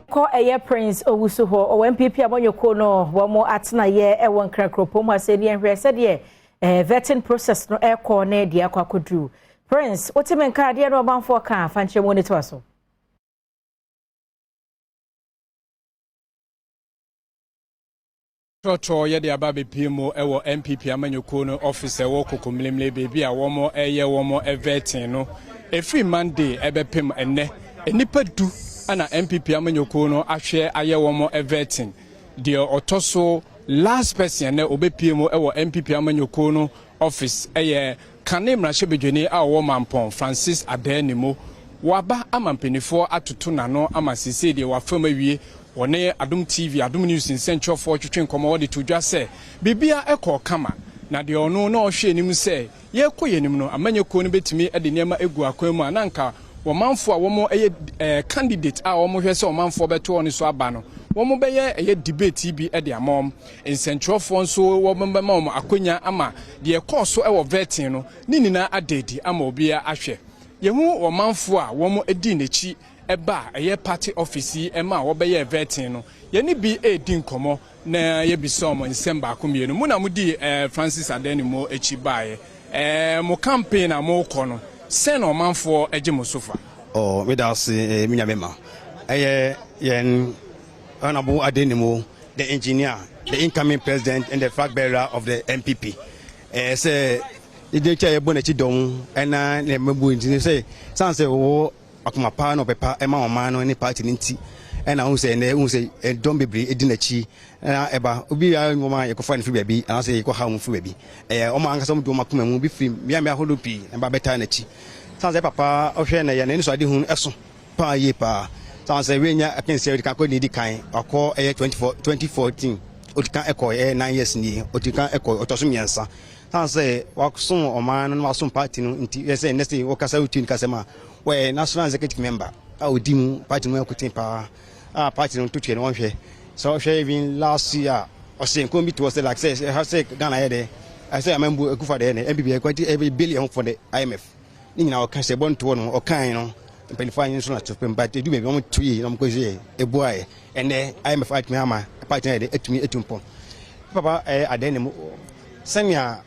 Ko eye Prince owusu ho o NPP abonyoko no wo mo atena ye e won krankropom asedi enhwe sede vetting process no e ko na de akwakodru Prince otimen ka de no banfo ka fanche mo ne to aso Trotro ye de ababe pimo e wo NPP amanyoko no office e wo kokomlemle bebi a wo mo eye wo mo vetting no every Monday e be pim enne enipa du ana NPP amanyoko no ahwe aye wo mo vetting de otoso last person na obepimo e wo NPP amanyoko no office eye kanemra shebedwene a wo Mampong Francis Addai-Nimo waba amampenifo atoto nano amasise de wafam awie one Adom TV Adom News in Central for twetwen komo de to dwa se bibia ekọ kama na de ono na ohwe enim se ye koyenim no amanyoko no betimi de niema egu akwan mu ananka wo manfo a wo mo candidate a wo mo hwe se wo manfo beto oni so aba no wo mo beye debate bi de amom in Central for so wo memba ma wo akonya ama de ekọ so e wo vetting no ni nina adedi ama obia ahwe yehu wo manfo a wo mo edi nechi eba eye party office ema wo beye vetting no ye ni bi edi nkomo na ye bi so mo December akomienu mu na mudi Francis Addai-Nimo echi bae mo campaign na mo kọ no sen o manfo eje mo sofa oh me da se minya mema yen Honorable Addai-Nimo, the engineer, the incoming president and the flag bearer of the NPP say the chair bonechi dom and na mebu say say wo akuma pa no pepa ema o man no ni party nti and I say don bebre edinachi eba obi ya nwoma yekofa ne fi baby and say yeko ha mu fi baby o ma ankasa mu do makuma mu bi fi mia holopi and ba beta na chi say papa o hwe na ya na so ade hu eso pa ye pa say we nya akense we kan ko ni di kan akọ 2014 otikan eko 9 years ni otikan eko otoso miensa say wakson o man no wason party no nti say next we kasa uti kasema we national executive member audim party no akutin pa party no to twe no hwe so hwe even last year o say ko bi to say like say have say Ghana here there I say amembu ekufa there NPP ekwati every billion for the IMF ni nyina o kan say bon to no o kan no penify so na chopem but do me mo tui na mo ko je eboae ene IMF at me ama party there etumi etumpon papa Addai-Nimo sanya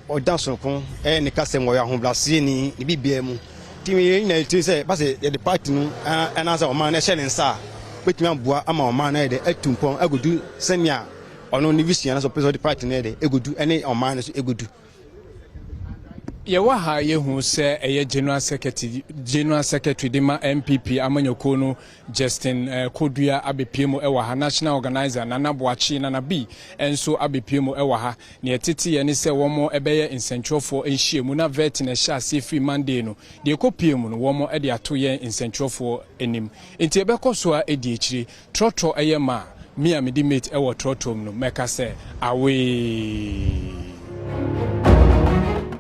o danso kon ne kasem wo ya ho blase ni bibia mu timi na ti say ba say the party no anasa o man na hye ne nsa betumi aboa ama o man na de etumpon agodu sanya ono ni vision na so person the party na de egodu ene o man so egodu ye wa ha ye hu se eye general secretary de ma NPP amanyoko no Justin Kodua abepimo ewa ha national organizer Nana Boachi Nana B enso abepimo ewa ha ne etete ye ne se womo ebeye in Central for enhie mu na vet na sha se free Monday no de kopiem no womo e de ato ye in Central for enim enti ebekọ so a edi ekire Trotro eye ma me amedi mate ewo Trotro no meka se awe